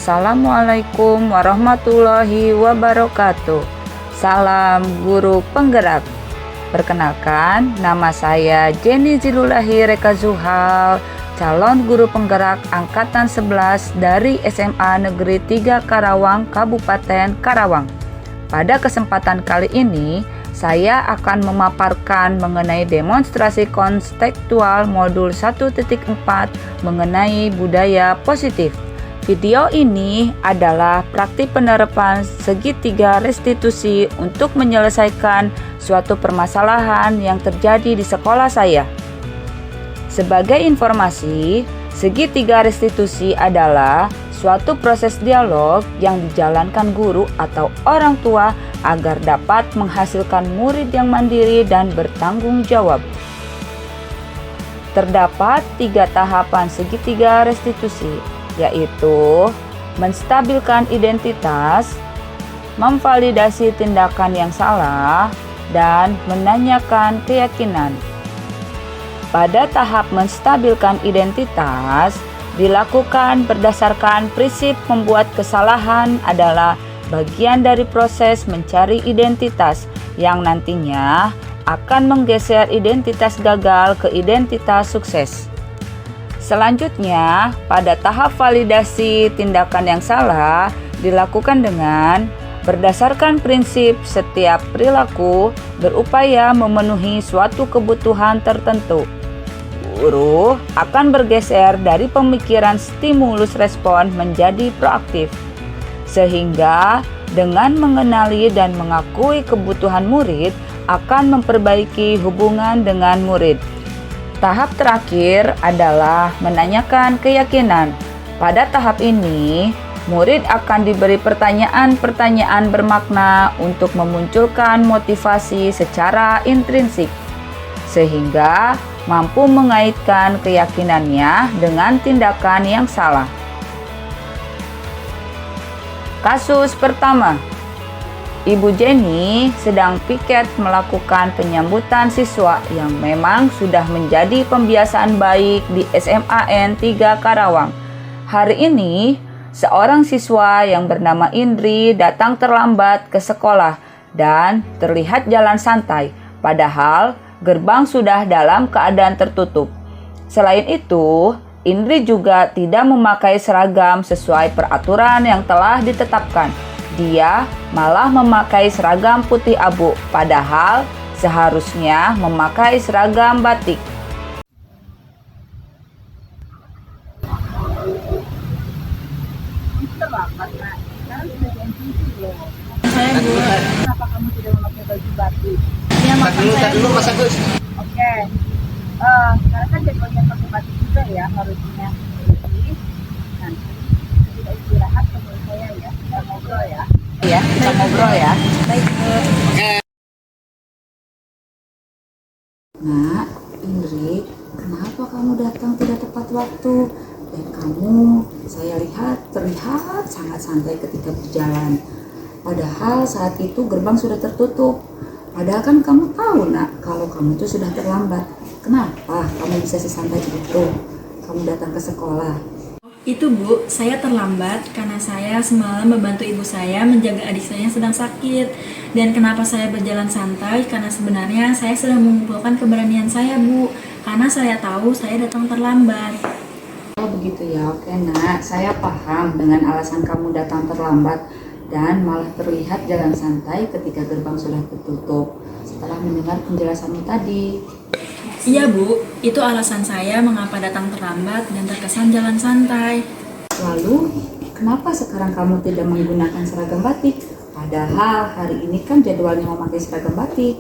Assalamualaikum warahmatullahi wabarakatuh. Salam guru penggerak. Perkenalkan, nama saya Jenny Zilulahi Reka Zuhal, calon guru penggerak Angkatan 11 dari SMA Negeri 3 Karawang, Kabupaten Karawang. Pada kesempatan kali ini, saya akan memaparkan mengenai demonstrasi konstekstual modul 1.4 mengenai budaya positif. Video ini adalah praktik penerapan segitiga restitusi untuk menyelesaikan suatu permasalahan yang terjadi di sekolah saya. Sebagai informasi, segitiga restitusi adalah suatu proses dialog yang dijalankan guru atau orang tua agar dapat menghasilkan murid yang mandiri dan bertanggung jawab. Terdapat 3 tahapan segitiga restitusi, yaitu menstabilkan identitas, memvalidasi tindakan yang salah, dan menanyakan keyakinan. Pada tahap menstabilkan identitas, dilakukan berdasarkan prinsip membuat kesalahan adalah bagian dari proses mencari identitas yang nantinya akan menggeser identitas gagal ke identitas sukses. Selanjutnya, pada tahap validasi tindakan yang salah dilakukan dengan berdasarkan prinsip setiap perilaku berupaya memenuhi suatu kebutuhan tertentu. Guru akan bergeser dari pemikiran stimulus respon menjadi proaktif, sehingga dengan mengenali dan mengakui kebutuhan murid akan memperbaiki hubungan dengan murid. Tahap terakhir adalah menanyakan keyakinan. Pada tahap ini, murid akan diberi pertanyaan-pertanyaan bermakna untuk memunculkan motivasi secara intrinsik, sehingga mampu mengaitkan keyakinannya dengan tindakan yang salah. Kasus pertama, Ibu Jenny sedang piket melakukan penyambutan siswa yang memang sudah menjadi pembiasaan baik di SMAN 3 Karawang. Hari ini, seorang siswa yang bernama Indri datang terlambat ke sekolah dan terlihat jalan santai, padahal gerbang sudah dalam keadaan tertutup. Selain itu, Indri juga tidak memakai seragam sesuai peraturan yang telah ditetapkan. Dia malah memakai seragam putih abu, padahal seharusnya memakai seragam batik. Saya Bu, kenapa kamu tidak memakai baju batik? Ya, Tak dulu Mas Agus. Oke. Sekarang kan jadwalnya pakai batik juga ya harusnya. Jadi nanti kita istirahat sama saya ya. Kita ngobrol ya. Ya, kita ngobrol ya. Baik Bu. Nak, Indri, kenapa kamu datang tidak tepat waktu? Dan kamu, saya lihat, terlihat sangat santai ketika berjalan. Padahal saat itu gerbang sudah tertutup. Padahal kan kamu tahu, Nak, kalau kamu itu sudah terlambat. Kenapa kamu bisa sesantai itu? Kamu datang ke sekolah. Itu Bu, saya terlambat karena saya semalam membantu ibu saya menjaga adik saya yang sedang sakit. Dan kenapa saya berjalan santai? Karena sebenarnya saya sedang mengumpulkan keberanian saya Bu, karena saya tahu saya datang terlambat. Oh begitu ya, oke Nak, saya paham dengan alasan kamu datang terlambat dan malah terlihat jalan santai ketika gerbang sudah tertutup. Setelah mendengar penjelasanmu tadi. Iya Bu, itu alasan saya mengapa datang terlambat dan terkesan jalan santai. Lalu, kenapa sekarang kamu tidak menggunakan seragam batik? Padahal hari ini kan jadwalnya memakai seragam batik.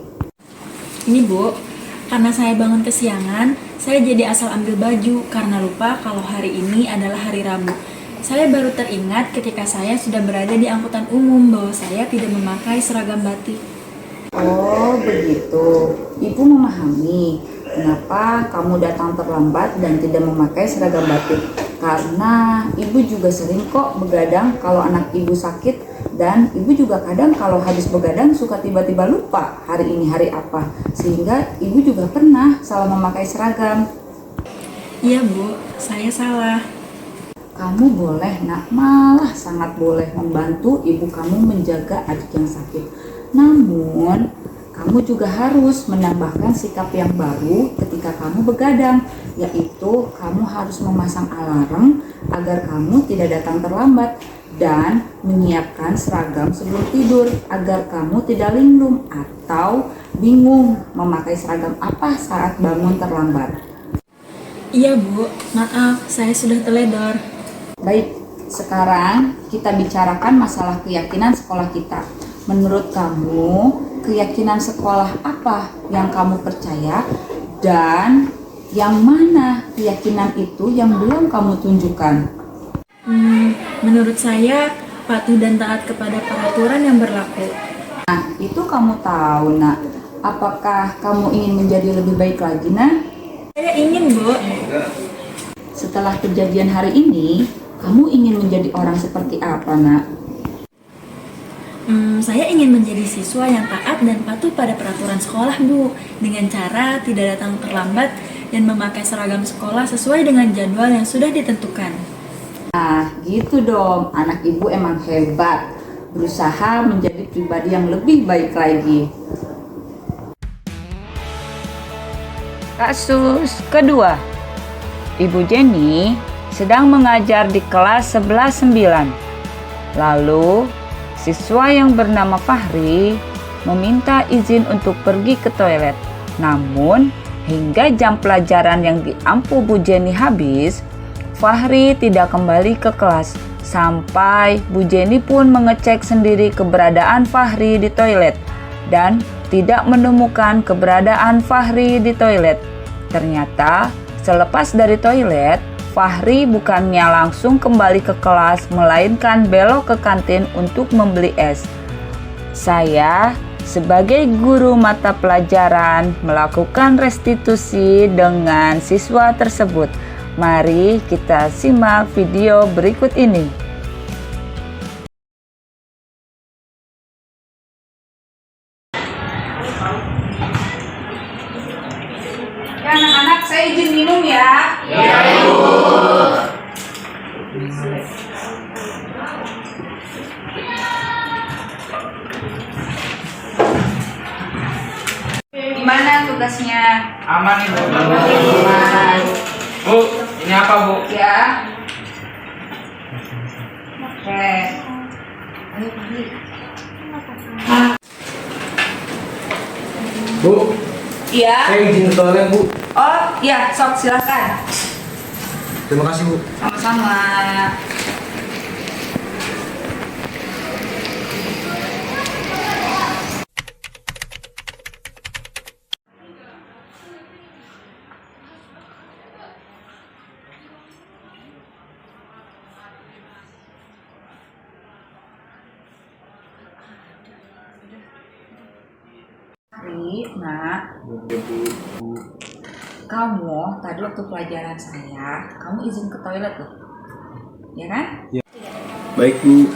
Ini Bu, karena saya bangun kesiangan, saya jadi asal ambil baju karena lupa kalau hari ini adalah hari Rabu. Saya baru teringat ketika saya sudah berada di angkutan umum bahwa saya tidak memakai seragam batik. Oh begitu, Ibu memahami kenapa kamu datang terlambat dan tidak memakai seragam batik. Karena Ibu juga sering kok begadang kalau anak Ibu sakit, dan Ibu juga kadang kalau habis begadang suka tiba-tiba lupa hari ini hari apa, sehingga Ibu juga pernah salah memakai seragam. Iya Bu, saya salah. kamu boleh nak, malah sangat boleh membantu ibu kamu menjaga adik yang sakit. Namun kamu juga harus menambahkan sikap yang baru ketika kamu begadang, yaitu kamu harus memasang alarm agar kamu tidak datang terlambat dan menyiapkan seragam sebelum tidur agar kamu tidak linglung atau bingung memakai seragam apa saat bangun terlambat. Iya Bu, maaf saya sudah teledor. Baik, sekarang kita bicarakan masalah keyakinan sekolah kita. Menurut kamu, keyakinan sekolah apa yang kamu percaya dan yang mana keyakinan itu yang belum kamu tunjukkan? Menurut saya patuh dan taat kepada peraturan yang berlaku. Nah, itu kamu tahu, nak. Apakah kamu ingin menjadi lebih baik lagi, nak? Saya ingin Bu. Setelah kejadian hari ini, kamu ingin menjadi orang seperti apa, nak? Saya ingin menjadi siswa yang taat dan patuh pada peraturan sekolah Bu, dengan cara tidak datang terlambat dan memakai seragam sekolah sesuai dengan jadwal yang sudah ditentukan. Nah, gitu dong. Anak ibu emang hebat. Berusaha menjadi pribadi yang lebih baik lagi. Kasus kedua. Ibu Jenny sedang mengajar di kelas 11-9. Lalu, siswa yang bernama Fahri meminta izin untuk pergi ke toilet. Namun, hingga jam pelajaran yang diampu Bu Jenny habis, Fahri tidak kembali ke kelas. Sampai Bu Jenny pun mengecek sendiri keberadaan Fahri di toilet dan tidak menemukan keberadaan Fahri di toilet. Ternyata, selepas dari toilet, Fahri bukannya langsung kembali ke kelas, melainkan belok ke kantin untuk membeli es. Saya, sebagai guru mata pelajaran, melakukan restitusi dengan siswa tersebut. Mari kita simak video berikut ini. Ya anak-anak, saya izin minum ya. Iya, Ibu. Gimana tugasnya? Aman, Ibu. Aman. Bu, ini apa, Bu? Ya. Oke. Ayo pergi. Bu, Iya. saya izin ke toilet, Bu. Oh, iya, sok silakan. Terima kasih, Bu. Sama-sama. Nak, kamu tadi waktu pelajaran saya, kamu izin ke toilet loh, ya kan? Baik, Bu.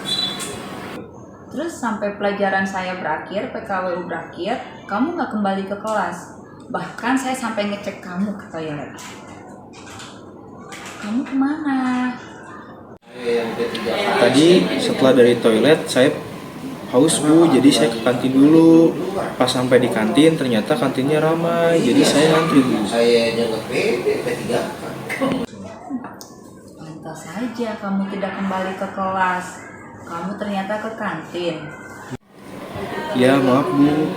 Terus sampai pelajaran saya berakhir, PKWU berakhir, kamu nggak kembali ke kelas. Bahkan saya sampai ngecek kamu ke toilet. Kamu kemana? Tadi setelah dari toilet saya haus Bu, jadi saya ke kantin dulu. Pas sampai di kantin ternyata kantinnya ramai, jadi saya ngantri Bu. Pantas saja kamu tidak kembali ke kelas. Kamu ternyata ke kantin. Ya maaf Bu.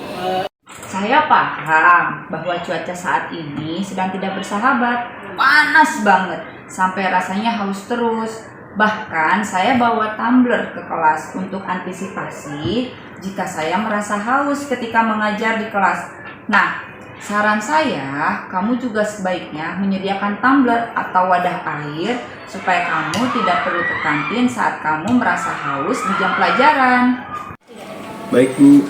Saya paham bahwa cuaca saat ini sedang tidak bersahabat. Panas banget, sampai rasanya haus terus. Bahkan saya bawa tumbler ke kelas untuk antisipasi jika saya merasa haus ketika mengajar di kelas. Nah, saran saya, kamu juga sebaiknya menyediakan tumbler atau wadah air supaya kamu tidak perlu ke kantin saat kamu merasa haus di jam pelajaran. Baik Bu.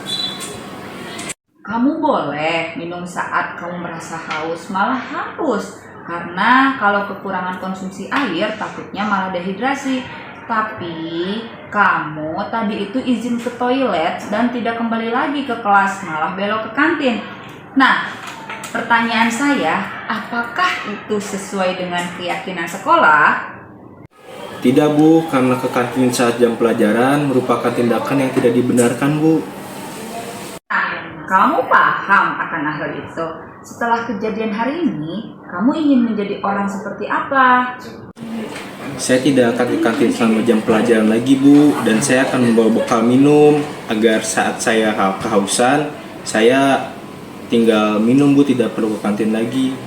Kamu boleh minum saat kamu merasa haus, malah harus. Karena kalau kekurangan konsumsi air takutnya malah dehidrasi. Tapi kamu tadi itu izin ke toilet dan tidak kembali lagi ke kelas, malah belok ke kantin. Nah, pertanyaan saya, apakah itu sesuai dengan keyakinan sekolah? Tidak Bu, karena ke kantin saat jam pelajaran merupakan tindakan yang tidak dibenarkan Bu. Kamu paham akan hal itu? Setelah kejadian hari ini, kamu ingin menjadi orang seperti apa? Saya tidak akan ke kantin selama jam pelajaran lagi Bu, dan saya akan membawa bekal minum agar saat saya kehausan, saya tinggal minum Bu, tidak perlu ke kantin lagi.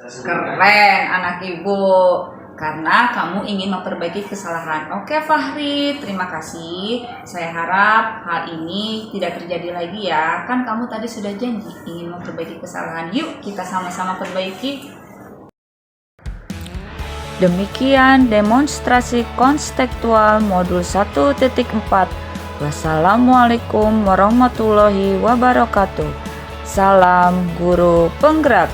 Keren anak ibu, karena kamu ingin memperbaiki kesalahan. Oke Fahri, terima kasih. Saya harap hal ini tidak terjadi lagi ya. Kan kamu tadi sudah janji ingin memperbaiki kesalahan. Yuk kita sama-sama perbaiki. Demikian demonstrasi konstekstual modul 1.4. Wassalamualaikum warahmatullahi wabarakatuh. Salam guru penggerak.